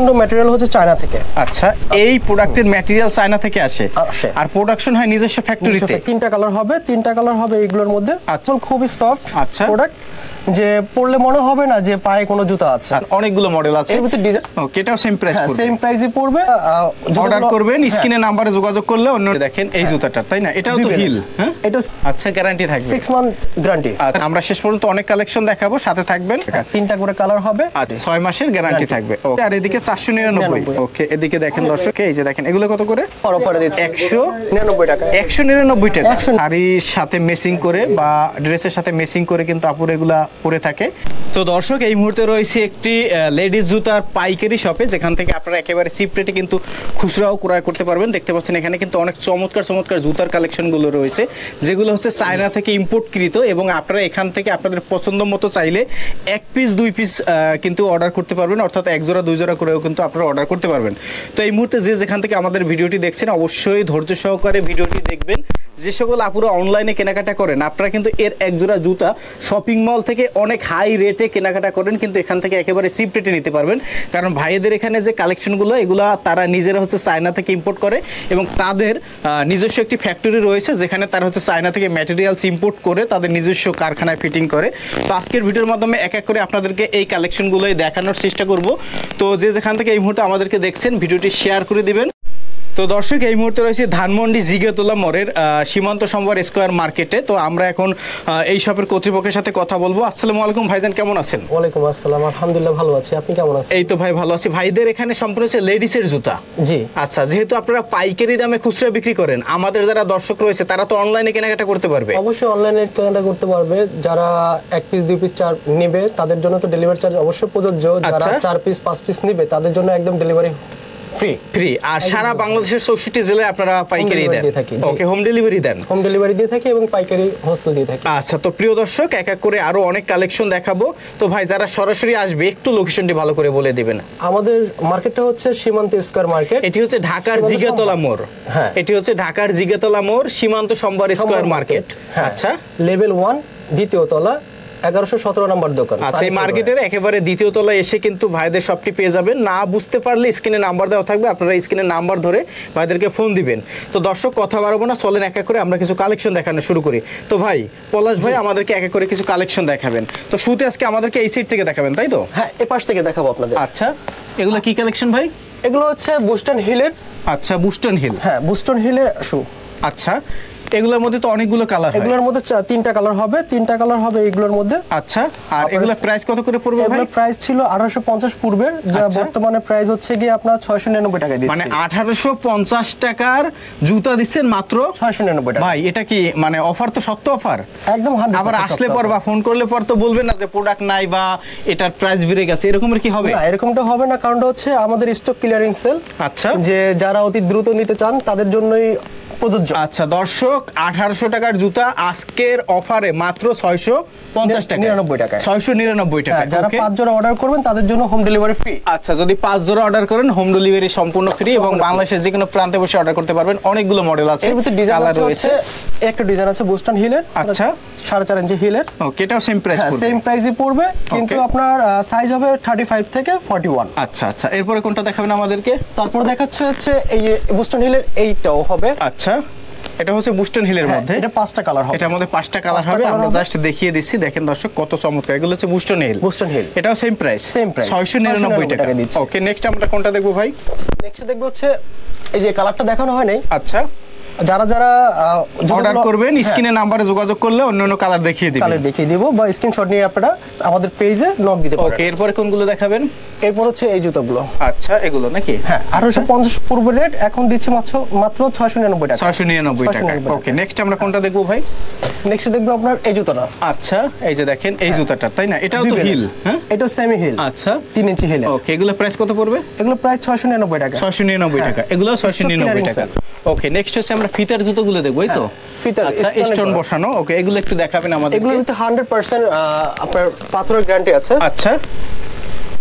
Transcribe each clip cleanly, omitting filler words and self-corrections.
সম্পূর্ণ ম্যাটেরিয়াল হচ্ছে চায়না থেকে। আচ্ছা, এই প্রোডাক্টের ম্যাটেরিয়াল চায়না থেকে আসে আর প্রোডাকশন হয় নিজস্ব ফ্যাক্টরিতে। তিনটা কালার হবে এগুলোর মধ্যে। আচ্ছা, খুবই সফট প্রোডাক্ট, যে পরলে মনে হবে না যে পায়ে কোনো জুতা আছে। অনেকগুলো মডেল আছে, এর ভিতরে ডিজাইন। ওকে, এটাও সেম প্রাইস পড়বে, সেম প্রাইসই পড়বে। অর্ডার করবেন, স্ক্রিনে নাম্বারে যোগাযোগ করলে অন্য দেখেন এই জুতাটা, তাই না? এটাও তো হিল। হ্যাঁ, এটা আচ্ছা, গ্যারান্টি থাকবে 6 মান্থ গ্যারান্টি। আমরা শেষ পর্যন্ত অনেক কালেকশন দেখাবো, সাথে থাকবেন। তিনটা করে কালার হবে, 6 মাসের গ্যারান্টি থাকবে। ওকে, আর এদিকে 499। ওকে, এদিকে দেখেন দর্শক, এই যে দেখেন এগুলো কত করে অফারে দিচ্ছি? 199 টাকা। 199 টাকা। শাড়ির সাথে ম্যাচিং করে বা ড্রেসের সাথে ম্যাচিং করে কিন্তু আপুর এগুলা পরে থাকে। তো দর্শক, এই মুহূর্তে রয়েছে একটি লেডিস জুতার পাইকারি শপে, যেখান থেকে আপনারা একেবারে চিপ রেটে কিন্তু খুচরাও ক্রয় করতে পারবেন। দেখতে পাচ্ছেন এখানে কিন্তু অনেক চমৎকার জুতার কালেকশনগুলো রয়েছে, যেগুলো হচ্ছে চায়না থেকে ইম্পোর্টকৃত, এবং আপনারা এখান থেকে আপনাদের পছন্দ মতো চাইলে 1 পিস 2 পিস কিন্তু অর্ডার করতে পারবেন, অর্থাৎ 1 জোড়া 2 জোড়া করেও কিন্তু আপনারা অর্ডার করতে পারবেন। তো এই মুহূর্তে যেখান থেকে আমাদের ভিডিওটি দেখছেন, অবশ্যই ধৈর্য সহকারে ভিডিওটি দেখবেন। যে সকল আপুরা অনলাইনে কেনাকাটা করেন, আপনারা কিন্তু এর 1 জোড়া জুতা শপিং মল থেকে অনেক হাই রেটে কেনাকাটা করেন, কিন্তু এখান থেকে একেবারে চিপ রেটে নিতে পারবেন। কারণ ভাইদের এখানে যে কালেকশনগুলো, এগুলা তারা নিজেরা হচ্ছে চায়না থেকে ইম্পোর্ট করে, এবং তাদের নিজস্ব একটি ফ্যাক্টরি রয়েছে, যেখানে তারা হচ্ছে চায়না থেকে ম্যাটেরিয়ালস ইম্পোর্ট করে তাদের নিজস্ব কারখানায় ফিটিং করে। তো আজকের ভিডিওর মাধ্যমে এক এক করে আপনাদেরকে এই কালেকশনগুলোই দেখানোর চেষ্টা করব। তো যেখান থেকে এই মুহূর্তে আমাদেরকে দেখছেন, ভিডিওটি শেয়ার করে দিবেন। তো দর্শক, এই মুহূর্তে রয়েছে ধানমন্ডি জিগাতলা মোড়ের সীমান্ত সম্ভার স্কয়ার মার্কেটে। তো আমরা এখন এই শপের কর্তৃপক্ষের সাথে কথা বলবো। আসসালামু আলাইকুম ভাইজান, কেমন আছেন? ওয়ালাইকুম আসসালাম, আলহামদুলিল্লাহ ভালো আছি, আপনি কেমন আছেন? এই তো ভাই ভালো আছি। ভাইদের এখানে সম্পূর্ণ হচ্ছে লেডিসের জুতা। জি আচ্ছা, যেহেতু আপনারা পাইকারি দামে খুচরা বিক্রি করেন, আমাদের যারা দর্শক রয়েছে তারা তো অনলাইনে কেনাকাটা করতে পারবে। অবশ্যই অনলাইনে কেনাকাটা করতে পারবে। যারা 1 পিস 2 পিস 4 নেবে তাদের জন্য তো ডেলিভারি চার্জ অবশ্যই প্রযোজ্য। যারা 4 পিস 5 পিস নেবে তাদের জন্য একদম ডেলিভারি ফ্রি। আর সারা বাংলাদেশের 64 জেলায় আপনারা পাইকারি দেন? ওকে, হোম ডেলিভারি দেন? হোম ডেলিভারি দিয়ে থাকি এবং পাইকারি হোলসেল দিয়ে থাকি। আচ্ছা, তো প্রিয় দর্শক, এক এক করে আরো অনেক কালেকশন দেখাবো। তো ভাই, যারা সরাসরি আসবে একটু লোকেশনটি ভালো করে বলে দিবেন। আমাদের মার্কেটটা হচ্ছে সীমান্ত স্কয়ার মার্কেট। এটি হচ্ছে ঢাকার জিগাতলা মোড়। হ্যাঁ, এটি হচ্ছে ঢাকার জিগাতলা মোড়, সীমান্ত সম্ভার স্কয়ার মার্কেট। আচ্ছা, লেভেল 1 দ্বিতীয় তলা, 1117 নম্বর দোকান। আচ্ছা, এই মার্কেটের একেবারে দ্বিতীয় তলায় এসে কিন্তু ভাইদের শপটি পেয়ে যাবেন। না বুঝতে পারলে স্ক্রিনে নাম্বার দেওয়া থাকবে, আপনারা স্ক্রিনে নাম্বার ধরে ভাইদেরকে ফোন দিবেন। তো দর্শক, কথা বাড়াবো না, চলেন এক এক করে আমরা কিছু কালেকশন দেখানো শুরু করি। তো ভাই পলাশ ভাই, আমাদেরকে এক এক করে কিছু কালেকশন দেখাবেন। তো শুরুতে আজকে আমাদেরকে এই সাইড থেকে দেখাবেন, তাই তো? হ্যাঁ, এই পাশ থেকে দেখাবো আপনাদের। আচ্ছা, এগুলো কি কালেকশন ভাই? এগুলো হচ্ছে বুস্টন হিলের। আচ্ছা, বুস্টন হিল। হ্যাঁ, বুস্টন হিলের শু। আচ্ছা, এগুলোর মধ্যে তো অনেকগুলো কালার হয়। এগুলোর মধ্যে 3টা কালার হবে এগুলোর মধ্যে। আচ্ছা, আর এগুলোর প্রাইস কত করে পড়বে ভাই? এগুলোর প্রাইস ছিল 1850 পূর্বের, যা বর্তমানে প্রাইস হচ্ছে কি আপনার 699 টাকা দিচ্ছি। মানে 1850 টাকার জুতা দিচ্ছেন মাত্র 699 টাকা। ভাই, এটা কি মানে অফার? তো সত্য অফার একদম। আবার আসলে পর বা ফোন করলে পর তো বলবেন না যে প্রোডাক্ট নাই বা এটার প্রাইস বেড়ে গেছে, এরকমের কি হবে? না, এরকমটা হবে না, কারণটা হচ্ছে আমাদের স্টক ক্লিয়ারিং সেল। আচ্ছা, যে যারা অতি দ্রুত নিতে চান তাদের জন্যই প্রযোজ্য। আচ্ছা দর্শক, 1800 টাকার জুতা আজকের অফারে মাত্র 650 টাকা, 99 টাকা, 699 টাকা। যারা 5 জোড়া অর্ডার করবেন তাদের জন্য হোম ডেলিভারি ফ্রি। আচ্ছা, যদি 5 জোড়া অর্ডার করেন হোম ডেলিভারি সম্পূর্ণ ফ্রি, এবং বাংলাদেশের যে কোনো প্রান্তে বসে অর্ডার করতে পারবেন। অনেকগুলো মডেল আছে, এর ভিতরে ডিজাইন রয়েছে। একটা ডিজাইন আছে বুস্টন হিলের। আচ্ছা, 4.5 ইঞ্চি হিলের। ওকে, এটাও সেম প্রাইস পড়বে? সেম প্রাইসই পড়বে, কিন্তু আপনার সাইজ হবে 35 থেকে 41। আচ্ছা আচ্ছা, এরপরে কোনটা দেখাবেন আমাদেরকে? তারপর দেখাচ্ছে হচ্ছে এই যে বুস্টন হিলের, এইটাও হবে। আচ্ছা, এটা হচ্ছে বুস্টন হিলের মধ্যে। এটা 5টা কালার হবে, এটার মধ্যে 5টা কালার হবে। আমরা জাস্ট দেখিয়ে দিচ্ছি, দেখেন দর্শক কত চমৎকার। এগুলো হচ্ছে বুস্টন হিল। এটাও সেম প্রাইস 699 টাকা দিচ্ছি। ওকে, নেক্সট আমরা কোনটা দেখবো ভাই? নেক্সট দেখবো হচ্ছে এই যে কালারটা দেখানো হয় নাই। আচ্ছা, যারা যারা অর্ডার করবেন স্ক্রিনে নাম্বারে যোগাযোগ করলে অন্যান্য কালার দেখিয়ে দিব, বা স্ক্রিনশট নিয়ে আপনারা আমাদের পেজে নক দিতে পারেন। ওকে, এরপরে কোনগুলো দেখাবেন? এরপর হচ্ছে এই জুতাগুলো। আচ্ছা, এগুলো নাকি? হ্যাঁ, 1850 পূর্ব রেট, এখন দিচ্ছি মাত্র 699 টাকা। 699 টাকা। ওকে, নেক্সট আমরা কোনটা দেখবো ভাই? নেক্সট দেখবো আপনার এই জুতাটা। আচ্ছা, এই যে দেখেন এই জুতাটা, তাই না? এটাও তো হিল। হ্যাঁ, এটা সেমি হিল। আচ্ছা, 3 ইঞ্চি হিল। ওকে, এগুলো প্রাইস কত পড়বে? এগুলো প্রাইস 699 টাকা। 699 টাকা, এগুলো 699 টাকা। ওকে, নেক্সট হচ্ছে আমরা ফিতার জুতোগুলো দেখবো, এই তো? ফিতার স্টোন বসানো। ওকে, এগুলো একটু দেখাবেন আমাদের। এগুলোর ভিতরে 100% আপনার পাথরের গ্যারান্টি আছে। আচ্ছা,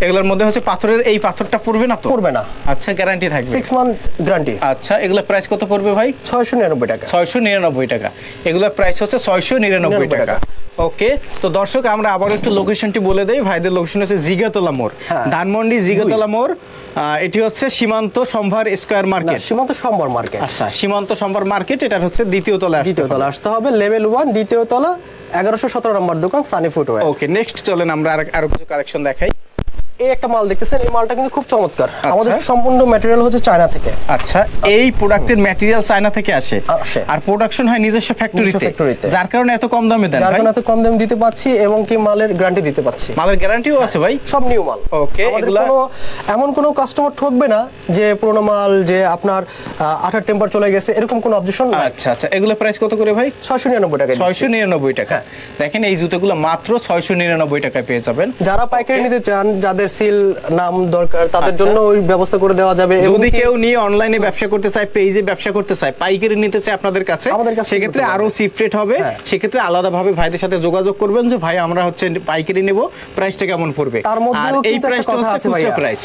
এগুলোর মধ্যে হচ্ছে পাথরের এই পাথরটা পড়বে না তো? পড়বে না। আচ্ছা, গ্যারান্টি থাকবে 6 মান্থ গ্যারান্টি। আচ্ছা, এগুলোর প্রাইস কত পড়বে ভাই? 699 টাকা। 699 টাকা। এগুলোর প্রাইস হচ্ছে 699 টাকা। ওকে, তো দর্শক আমরা আবার একটু লোকেশনটি বলে দেই। ভাইদের লোকেশন হচ্ছে জিগাতলা মোড়, ধানমন্ডি জিগাতলা মোড়। এটি হচ্ছে সীমান্ত সম্ভার স্কয়ার মার্কেট। সীমান্ত সম্ভার মার্কেট। আচ্ছা, সীমান্ত সম্ভার মার্কেট, এটা হচ্ছে দ্বিতীয় তলা। দ্বিতীয় তলা আসতে হবে, লেভেল 1 দ্বিতীয় তলা, 1117 নম্বর দোকান, সানি ফুটওয়্যার। ওকে, নেক্সট চলেন আমরা আরো কিছু কালেকশন দেখাই। এই একটা মাল দেখতেছেন, এই মালটা কিন্তু খুব চমৎকার। আমাদের সম্পূর্ণ ম্যাটেরিয়াল হচ্ছে চায়না থেকে। আচ্ছা, এই প্রোডাক্টের ম্যাটেরিয়াল চায়না থেকে আসে আর প্রোডাকশন হয় নিজস্ব ফ্যাক্টরিতে, যার কারণে এত কম দামে দেন। যার কারণে এত কম দামে দিতে পাচ্ছি এবং কি মালের গ্যারান্টি দিতে পাচ্ছি। মালের গ্যারান্টিও আছে ভাই, সব নিউ মাল। ওকে, এগুলা এমন কোনো কাস্টমার ঠকবে না যে পুরনো মাল যে আপনার আঠার টেম্পার চলে গেছে, এরকম কোনো অবজেকশন নাই। আচ্ছা আচ্ছা, এগুলো প্রাইস কত করে ভাই? 699 টাকা। 699 টাকা। দেখেন এই জুতোগুলো মাত্র 699 টাকায় পেয়ে যাবেন। যারা পাইকারি নিতে চান, যাদের সিল নাম দরকার, তাদের জন্য ওই ব্যবস্থা করে দেওয়া যাবে। যদি কেউ নিয়ে অনলাইনে ব্যবসা করতে চায়, পেজে ব্যবসা করতে চায়, পাইকারি নিতে চায় আপনাদের কাছে, সেক্ষেত্রে আরো চিপ রেট হবে। সেক্ষেত্রে আলাদাভাবে ভাইদের সাথে যোগাযোগ করবেন যে ভাই আমরা হচ্ছে পাইকারি নেব, প্রাইসটা কেমন পড়বে। তার মধ্যে এই প্রাইসটা হচ্ছে খুচরা প্রাইস।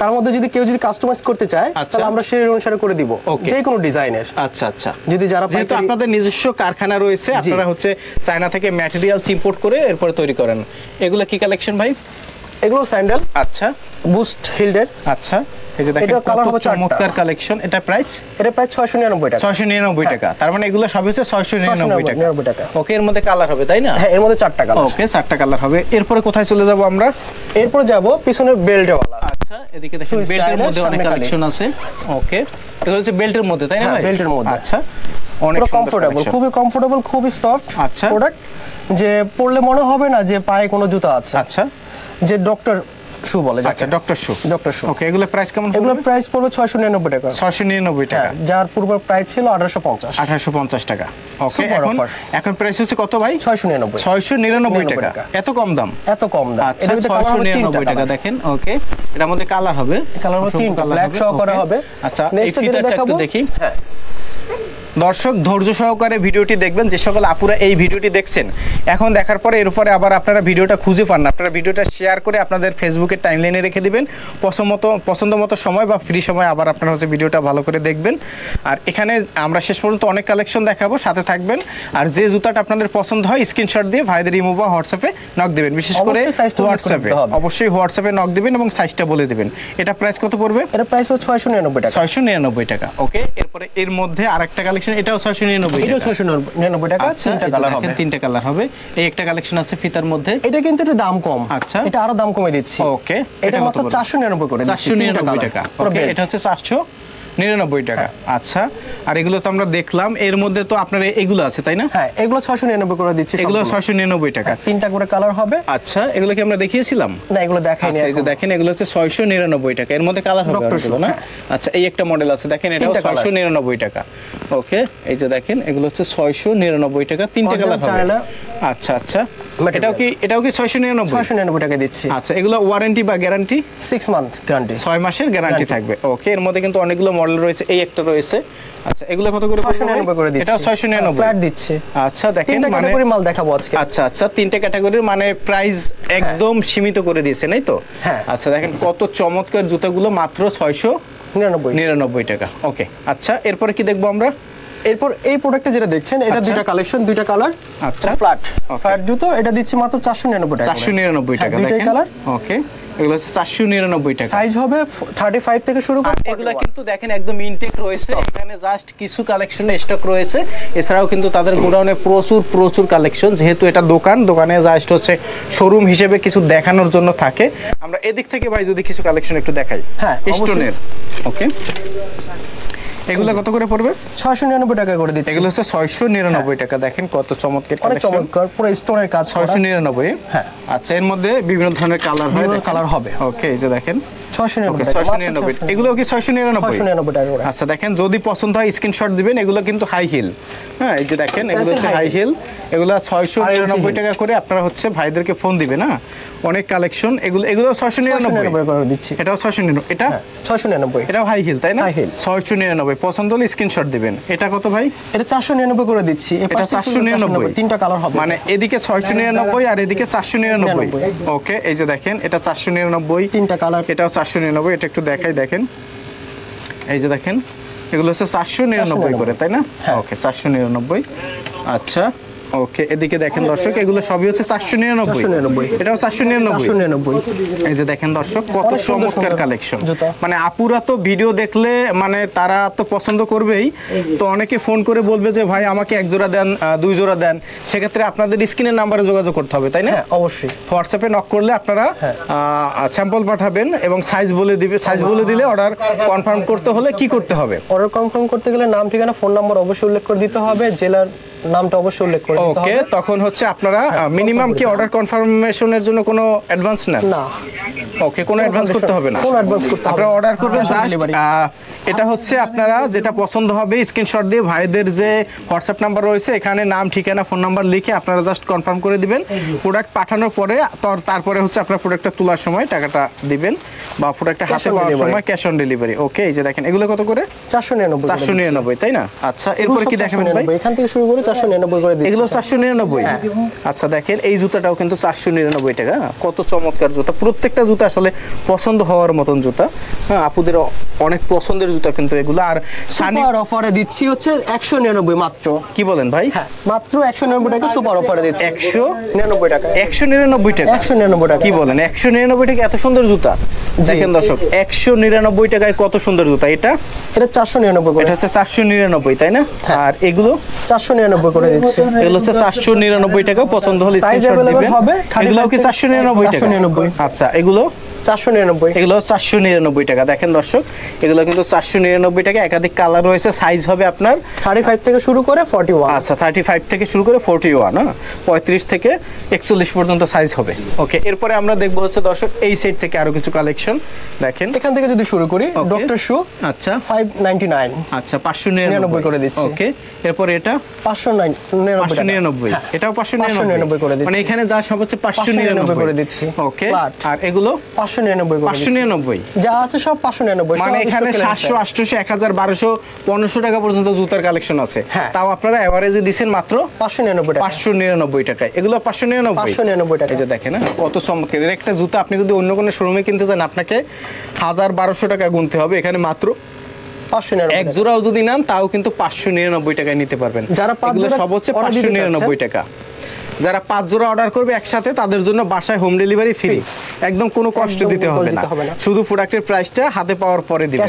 তার মধ্যে যদি কেউ কাস্টমাইজ করতে চায়, তাহলে আমরা সেই অনুসারে করে দিব, যে কোনো ডিজাইনের। আচ্ছা আচ্ছা, যদি যারা যেহেতু আপনাদের নিজস্ব কারখানা রয়েছে, আপনারা হচ্ছে চায়না থেকে ম্যাটেরিয়াল ইম্পোর্ট করে এরপরে তৈরি করেন। এগুলো কি কালেকশন ভাই? এগুলো স্যান্ডেল। আচ্ছা, বুস্ট হিলডের। আচ্ছা, এই যে দেখেন কত চমৎকার কালেকশন। এটা প্রাইস? এটা প্রাইস 699 টাকা। 699 টাকা। তার মানে এগুলো সব হচ্ছে 699 টাকা। ওকে, এর মধ্যে কালার হবে তাই না? হ্যাঁ, এর মধ্যে 4টা কালার। ওকে, 4টা কালার হবে। এরপরে কোথায় চলে যাব আমরা? এরপর যাব পিছনের বেল্টওয়ালা। আচ্ছা, এদিকে দেখেন বেল্টের মধ্যে অনেক কালেকশন আছে। ওকে, এটা হচ্ছে বেল্টের মধ্যে তাই না ভাই? বেল্টের মধ্যে। আচ্ছা, অনেক কমফোর্টেবল, খুবই কমফোর্টেবল, খুবই সফট আচ্ছা প্রোডাক্ট, যে পরলে মনে হবে না যে পায়ে কোনো জুতা আছে। আচ্ছা, যে ডক্টর শু বলে। আচ্ছা, ডক্টর শু। Doctor shoe. ওকে, এগুলো প্রাইস কেমন? এগুলো প্রাইস পড়বে 699 টাকা। 699 টাকা, যার পূর্ব প্রাইস ছিল 1850। 1850 টাকা। ওকে, এখন প্রাইস হচ্ছে কত ভাই? 699। 699 টাকা। এত কম দাম? এত কম দাম। আচ্ছা, 699 টাকা। দেখেন, ওকে, এটার মধ্যে কালার হবে। কালার হবে 3টা, ব্ল্যাক সহকারে হবে। আচ্ছা, নেক্সট যেটা দেখাবো দেখি। হ্যাঁ, দর্শক ধৈর্য সহকারে ভিডিওটি দেখবেন। যে সকল আপুরা এই ভিডিওটি দেখছেন, এখন দেখার পরে এরপরে আবার আপনারা ভিডিওটা খুঁজে পান না, আপনারা ভিডিওটা শেয়ার করে আপনাদের ফেসবুকের টাইমলাইনে রেখে দিবেন। পছন্দ মতো সময় বা ফ্রি সময় আবার আপনারা হচ্ছে ভিডিওটা ভালো করে দেখবেন। আর এখানে আমরা শেষ পর্যন্ত অনেক কালেকশন দেখাবো, সাথে থাকবেন। আর যে জুতাটা আপনাদের পছন্দ হয় স্ক্রিনশট দিয়ে ভাইদের ইমো বা হোয়াটসঅ্যাপে নক দিবেন। বিশেষ করে হোয়াটসঅ্যাপে, অবশ্যই হোয়াটসঅ্যাপে নক দিবেন এবং সাইজটা বলে দিবেন। এটা প্রাইস কত পড়বে? এটা প্রাইস হচ্ছে 699 টাকা। 699 টাকা। ওকে, এরপরে এর মধ্যে আরেকটা কালেকশন, এটাও 699 টাকা। এটাও 699 টাকা। 3টা কালার হবে। 3টা কালার হবে। এই একটা কালেকশন আছে ফিতার মধ্যে, এটা কিন্তু একটু দাম কম। আচ্ছা, এটা আরো দাম কমে দিচ্ছি। ওকে, এটা মাত্র 499 করে দিচ্ছি। 499 টাকা। ওকে, এটা হচ্ছে 499 টাকা। আচ্ছা, আর এগুলো তো আমরা দেখলাম, এর মধ্যে তো আপনার এগুলো আছে তাই না? হ্যাঁ, এগুলো 699 করে দিচ্ছি। এগুলো 699 টাকা। 3টা করে কালার হবে। আচ্ছা, এগুলো কি আমরা দেখিয়েছিলাম? না, এগুলো দেখাইনি। এই যে দেখেন, এগুলো হচ্ছে 699 টাকা। এর মধ্যে কালার হবে অনেকগুলো না? আচ্ছা, এই একটা মডেল আছে দেখেন, এটাও 699 টাকা। ওকে, এই যে দেখেন, এগুলো হচ্ছে 699 টাকা, 3টা কালার হবে। আচ্ছা আচ্ছা, এটাও কি 699 টাকা দিচ্ছি। আচ্ছা, এগুলো ওয়ারেন্টি বা গ্যারান্টি? 6 মান্থ গ্যারান্টি, 6 মাসের গ্যারান্টি থাকবে। ওকে, এর মধ্যে কিন্তু অনেকগুলো মডেল রয়েছে, এই একটা রয়েছে। আচ্ছা, এগুলো কত করে? 699 করে দিচ্ছি। এটাও 699 ফ্ল্যাট দিচ্ছি। আচ্ছা, দেখেন, 3টা ক্যাটাগরি মাল দেখাবো আজকে। আচ্ছা আচ্ছা, 3টা ক্যাটাগরির মানে প্রাইস একদম সীমিত করে দিয়েছেন, এই তো? হ্যাঁ। আচ্ছা, দেখেন কত চমৎকার জুতাগুলো, মাত্র 699 টাকা। ওকে, আচ্ছা, এরপরে কি দেখবো আমরা? এরপর এই প্রোডাক্টে যেটা দেখছেন, এটা দুইটা কালেকশন, দুইটা কালার। আচ্ছা, ফ্ল্যাট জুতো, এটা দিচ্ছি মাত্র 499 টাকা। 499 টাকা, দুইটাই কালার। ওকে, এগুলো হচ্ছে 499 টাকা। সাইজ হবে 35 থেকে শুরু করে। এগুলো কিন্তু দেখেন একদম ইনটেক রয়েছে, এখানে জাস্ট কিছু কালেকশনে স্টক রয়েছে। এছাড়াও কিন্তু তাদের গোডাউনে প্রচুর কালেকশন, যেহেতু এটা দোকানে জাস্ট হচ্ছে শোরুম হিসেবে কিছু দেখানোর জন্য থাকে। আমরা এদিক থেকে ভাই যদি কিছু কালেকশন একটু দেখাই। হ্যাঁ, স্টোনের। ওকে, এগুলো কত করে পড়বে? 699 টাকা করে দিচ্ছি। এগুলো হচ্ছে 699 টাকা। দেখেন কত চমৎকার, অনেক চমৎকার, পুরো স্টোনের কাজ। 699। হ্যাঁ। আচ্ছা, এর মধ্যে বিভিন্ন ধরনের কালার হবে। ওকে, এই যে দেখেন 699। এগুলো কি 699 টাকা করে? আচ্ছা, দেখেন যদি পছন্দ হয় স্ক্রিনশট দিবেন। এগুলো কিন্তু হাই হিল। হ্যাঁ, এই যে দেখেন, এগুলো হচ্ছে হাই হিল। এগুলো 699 টাকা করে আপনারা হচ্ছে ভাইদেরকে ফোন দিবেন। না, অনেক কালেকশন। এগুলো 699 করে দিচ্ছি। এটাও 699। এটা 699। এটাও হাই হিল তাই না? 699 পছন্দ হলে স্ক্রিনশট দিবেন। এটা কত ভাই? এটা 499 করে দিচ্ছি। এটা 499, তিনটা কালার হবে, মানে এদিকে 699 আর এদিকে 499। ওকে, এই যে দেখেন এটা 499, তিনটা কালার। এটাও 499। এটা একটু দেখাই, দেখেন এই যে দেখেন এগুলো হচ্ছে 499 করে, তাই না? ওকে 499। আচ্ছা ওকে, এদিকে দেখেন দর্শক এগুলো সবই হচ্ছে 499, এটাও 499। এই যে দেখেন দর্শক কত চমৎকার কালেকশন। মানে আপুরা তো ভিডিও দেখলে মানে তারা তো পছন্দ করবেই, তো অনেকে ফোন করে বলবে যে ভাই আমাকে এক জোড়া দেন, দুই জোড়া দেন, সেক্ষেত্রে আপনাদের স্ক্রিনের নাম্বারে যোগাযোগ করতে হবে, তাই না? অবশ্যই। হোয়াটসঅ্যাপে নক করলে আপনারা স্যাম্পল পাঠাবেন এবং সাইজ বলে দিবে, সাইজ বলে দিলে অর্ডার কনফার্ম করতে হলে কি করতে হবে? অর্ডার কনফার্ম করতে গেলে নাম, ঠিকানা, ফোন নাম্বার অবশ্যই উল্লেখ করে দিতে হবে, জেলার নামটা অবশ্যই উল্লেখ করে দিতে হবে। ওকে, তখন হচ্ছে আপনারা মিনিমাম কি অর্ডার কনফার্মেশনের জন্য কোনো অ্যাডভান্স নেন? না। ওকে, কোনো অ্যাডভান্স করতে হবে না, কোনো অ্যাডভান্স করতে হবে না। আপনারা অর্ডার করবেন জাস্ট এটা হচ্ছে আপনারা যেটা পছন্দ হবে স্ক্রিনশট দিয়ে ভাইদের যে হোয়াটসঅ্যাপ নাম্বার রয়েছে এখানে নাম, ঠিকানা, ফোন নাম্বার লিখে আপনারা জাস্ট কনফার্ম করে দিবেন। প্রোডাক্ট পাঠানোর পরে তারপরে হচ্ছে আপনারা প্রোডাক্টটা তোলার সময় টাকাটা দিবেন বা প্রোডাক্টটা হাতে পাওয়ার সময় ক্যাশ অন ডেলিভারি। ওকে, এই যে দেখেন এগুলো কত করে? 499, তাই না? আচ্ছা, এরপর কি দেখাবেন ভাই? এখান থেকে শুরু করে 499 করে দিচ্ছি। এগুলো 499। আচ্ছা দেখেন এই জুতাটাও কিন্তু 499 টাকা। কত চমৎকার জুতা, প্রত্যেকটা জুতা আসলে পছন্দ হওয়ার মতন জুতা। হ্যাঁ, আপুদের অনেক পছন্দের জুতা কিন্তু এগুলো। আর সুপার অফারে দিচ্ছি হচ্ছে 199 মাত্র। কি বলেন ভাই? হ্যাঁ, মাত্র 199 টাকা সুপার অফারে দিচ্ছি। 199 টাকা। 199 টাকা। 199 টাকা। কি বলেন? 199 টাকা এত সুন্দর জুতা? দেখেন দর্শক 199 টাকায় কত সুন্দর জুতা। এটা 499 করে। এটা হচ্ছে 499, তাই না? আর এগুলো 499 করে দিচ্ছি। এগুলো হচ্ছে 499 টাকা। পছন্দ হলে স্ক্রিনশট দিবেন। এগুলো কি 499 টাকা? আচ্ছা, এগুলো 499। এগুলো 499 টাকা। দেখেন দর্শক এগুলো কিন্তু 499 টাকা। একাধিক কালার রয়েছে, সাইজ হবে আপনার 35 থেকে শুরু করে 41। আচ্ছা, 35 থেকে শুরু করে 41, হ্যাঁ 35 থেকে 41 পর্যন্ত সাইজ হবে। ওকে, এরপরে আমরা দেখব হচ্ছে দর্শক এই সাইড থেকে আরো কিছু কালেকশন। দেখেন এখান থেকে যদি শুরু করি, ডক্টর শু। আচ্ছা 599। আচ্ছা 599 করে দিচ্ছি। ওকে, এরপর এটা 599। এটাও 599 করে দিচ্ছি। মানে এখানে যা সব হচ্ছে 599 করে দিচ্ছি। ওকে, আর এগুলো 599 যা আছে সব 599। মানে এখানে 700, 800, 1000, 1200, 1500 টাকা পর্যন্ত জুতার কালেকশন আছে। তাও আপনারা এভারেজে দিবেন মাত্র 599 টাকায়। এগুলো 599 টাকা। এই যে দেখেন কত চমৎকার। এর একটা জুতা আপনি যদি অন্য কোনো শোরুমে কিনতে চান আপনাকে 1000-1200 টাকা গুনতে হবে। এখানে মাত্র 599 এক জোড়াও যদি নেন তাও কিন্তু 599 টাকায় নিতে পারবেন। যারা 5 জোড়া সব হচ্ছে 599 টাকা। যারা 5 জোড়া অর্ডার করবে একসাথে তাদের জন্য বাসায় হোম ডেলিভারি ফ্রি, একদম কোনো কষ্ট দিতে হবে না, শুধু প্রোডাক্টের প্রাইসটা হাতে পাওয়ার পরে দিবেন,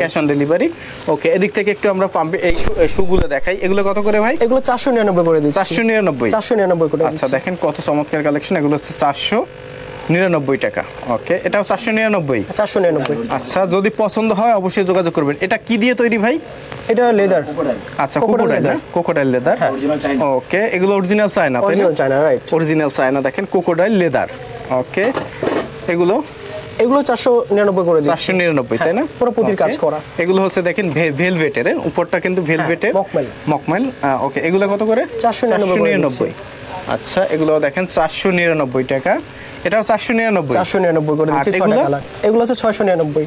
ক্যাশ অন ডেলিভারি। ওকে, এদিক থেকে একটু আমরা পাম্পে এই শুগুলো দেখাই। এগুলো কত করে ভাই? এগুলো 499 করে দিচ্ছি। 499 করে। আচ্ছা দেখেন কত চমৎকার কালেকশন। এগুলো হচ্ছে 499 টাকা। ওকে, এটাও 499। আচ্ছা, যদি পছন্দ হয় অবশ্যই যোগাযোগ করবেন। এটা কি দিয়ে তৈরি ভাই? এটা লেদার। আচ্ছা, কোকোডাইল লেদার। ওকে, এগুলো অরিজিনাল চায়না, তাই না? Original China, right. Original China. দেখেন কোকোডাইল লেদার। ওকে, এগুলো 499 করে দিচ্ছি। 499, তাই না? পুরো পুতির কাজ করা। এগুলো হচ্ছে দেখেন ভেলভেটের, উপরটা কিন্তু ভেলভেটের, মকমেল। ওকে, এগুলো কত করে? 499। আচ্ছা, এগুলো দেখেন 499 টাকা। এটাও 499 করে দিচ্ছি। ছয়টা কালার। এগুলো হচ্ছে 699।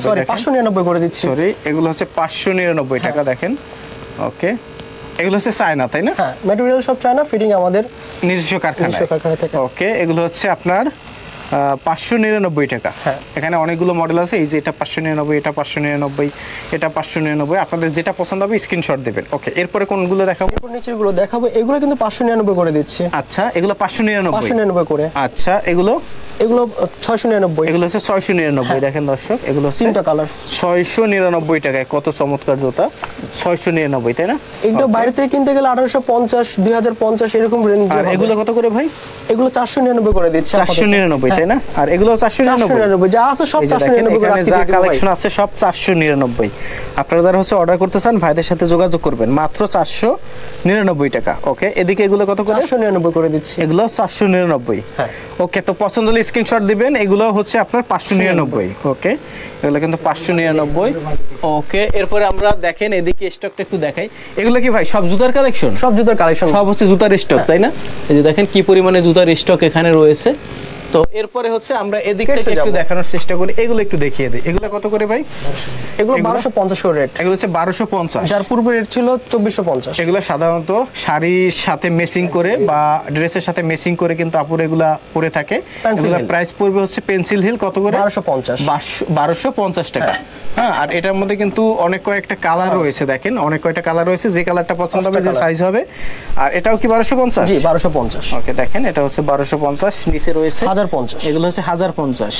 সরি, 599 করে দিচ্ছি। সরি, এগুলো হচ্ছে 599 টাকা। দেখেন ওকে, এগুলো হচ্ছে চায়না, তাই না? হ্যাঁ, ম্যাটেরিয়াল সব চায়না, ফিটিং আমাদের নিজস্ব কারখানা থেকে। ওকে, এগুলো হচ্ছে আপনার 599 টাকা। এখানে অনেকগুলো মডেল আছে। এই যে এটা 599, এটা 599, এটা 599। আপনাদের যেটা পছন্দ হবে স্ক্রিনশট দিবেন। ওকে, এরপরে কোনগুলো দেখাবো? এরপর নিচের গুলো দেখাবো। এগুলো কিন্তু 599 করে দিচ্ছি। আচ্ছা, এগুলো 599 করে। আচ্ছা, এগুলো 699। এগুলো হচ্ছে 699। দেখেন দর্শক এগুলো তিনটা কালার 699 টাকায়। কত চমৎকার জুতা। 699, তাই না? এগুলো বাইরে থেকে কিনতে গেলে 1850, 2050 এরকম রেঞ্জ। এগুলো কত করে ভাই? এগুলো 499 করে দিচ্ছি। 499, তাই না? আর এগুলো 499 যা আছে সব 499 করে। আজকে যা কালেকশন আছে সব 499। আপনারা যারা হচ্ছে অর্ডার করতে চান ভাইদের সাথে যোগাযোগ করবেন, মাত্র 499 টাকা। ওকে, এদিকে এগুলো কত করে? 499 করে দিচ্ছি। এগুলো 499। ওকে, তো পছন্দ হলে স্ক্রিনশট দিবেন। এগুলো হচ্ছে আপনার 599। ওকে, এগুলো কিন্তু 599। ওকে, এরপরে আমরা দেখেন এদিকে স্টকটা একটু দেখাই। এগুলো কি ভাই সব জুতার কালেকশন? সব জুতার কালেকশন, সব হচ্ছে জুতার স্টক, তাই না? এই যে দেখেন কি পরিমাণে জুতার স্টক এখানে রয়েছে। তো এরপরে হচ্ছে আমরা এদিক থেকে একটু দেখানোর চেষ্টা করি, এগুলো একটু দেখিয়ে দিই। এগুলো কত করে ভাই? এগুলো 1250 করে রেট। এগুলো হচ্ছে 1250, যার পূর্বে রেট ছিল 2450। এগুলো সাধারণত শাড়ির সাথে ম্যাচিং করে বা ড্রেসের সাথে ম্যাচিং করে কিন্তু আপুর এগুলা পরে থাকে। এগুলোর প্রাইস পড়বে হচ্ছে পেন্সিল হিল কত করে? 1250 টাকা। হ্যাঁ, আর এটার মধ্যে কিন্তু অনেক কয়েকটা কালার রয়েছে, দেখেন অনেক কয়টা কালার রয়েছে, যে কালারটা পছন্দ হবে যে সাইজ হবে। আর এটাও কি 1250? জি 1250। ওকে, দেখেন এটা হচ্ছে 1250, নিচে রয়েছে 1050, এগুলো হচ্ছে 1050।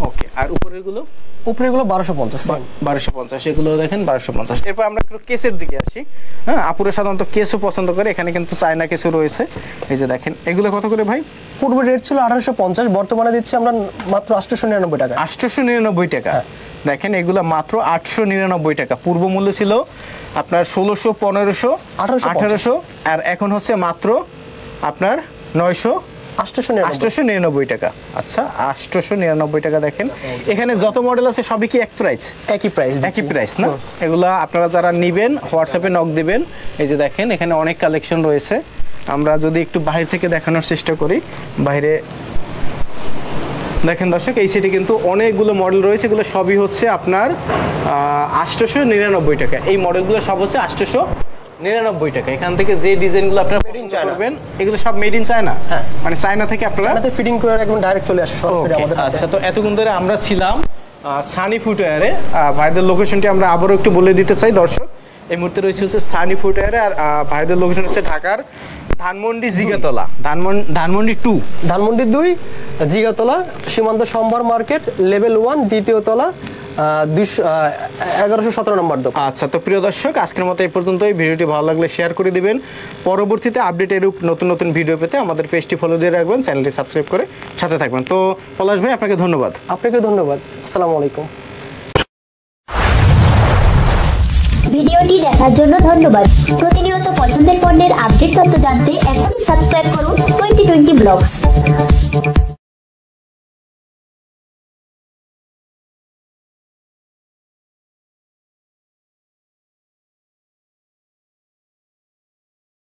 ওকে, আর উপরের গুলো? উপরে গুলো 1250, 1250, এগুলো দেখেন 1250। এরপর আমরা একটু কেসের দিকে আসি। হ্যাঁ, আপুরা সাধারণত কেসও পছন্দ করে, এখানে কিন্তু চায়না কেসও রয়েছে। এই যে দেখেন, এগুলো কত করে ভাই? পূর্বে রেট ছিল 1850, বর্তমানে দিচ্ছি আমরা মাত্র 899 টাকা। 899 টাকা। দেখেন এগুলো মাত্র 899 টাকা। পূর্ব মূল্য ছিল আপনার 1600, 1500, 1800, আর এখন হচ্ছে মাত্র আপনার 899 টাকা। আচ্ছা, 899 টাকা। দেখেন এখানে যত মডেল আছে সবই কি এক প্রাইস? একই প্রাইস না? এগুলা আপনারা যারা নেবেন হোয়াটসঅ্যাপে নক দিবেন। এই যে দেখেন এখানে অনেক কালেকশন রয়েছে। আমরা যদি একটু বাইরে থেকে দেখানোর চেষ্টা করি, বাইরে দেখেন দর্শক, এই সেটে কিন্তু অনেকগুলো মডেল রয়েছে। এগুলো সবই হচ্ছে আপনার 899 টাকা। এই মডেলগুলো সব হচ্ছে 899 টাকা। এখান থেকে যে ডিজাইনগুলো আপনারা পছন্দ করবেন এগুলো সব মেড ইন চায়না। মানে চায়না থেকে আপনারা ফিটিং করে একদম ডাইরেক্ট চলে আসে সরাসরি আমাদের। আচ্ছা, তো এতক্ষণ ধরে আমরা ছিলাম সানি ফুটওয়্যারে। ভাইদের লোকেশনটি আমরা আবারও একটু বলে দিতে চাই দর্শক। এই মুহূর্তে রয়েছে হচ্ছে সানি ফুটওয়্যারে, আর ভাইদের লোকেশন হচ্ছে ঢাকার ধানমন্ডি জিগাতলা, ধানমন্ডি 2, ধানমন্ডি 2 জিগাতলা, সীমান্ত সম্ভার মার্কেট, লেভেল 1, দ্বিতীয় তলা, 1117 নম্বর দোকান। আচ্ছা, তো প্রিয় দর্শক, আজকের মতো এই পর্যন্তই। ভিডিওটি ভালো লাগলে শেয়ার করে দিবেন। পরবর্তীতে আপডেট এরূপ নতুন নতুন ভিডিও পেতে আমাদের পেজটি ফলো দিয়ে রাখবেন, চ্যানেলটি সাবস্ক্রাইব করে সাথে থাকবেন। তো পলাশ ভাই, আপনাকে ধন্যবাদ। আপনাকে ধন্যবাদ। আসসালামু আলাইকুম। ভিডিওটি দেখার জন্য ধন্যবাদ। প্রতিনিয়ত পছন্দের পণ্যের আপডেট তথ্য জানতে এখনই সাবস্ক্রাইব করুন 2020 ব্লগস।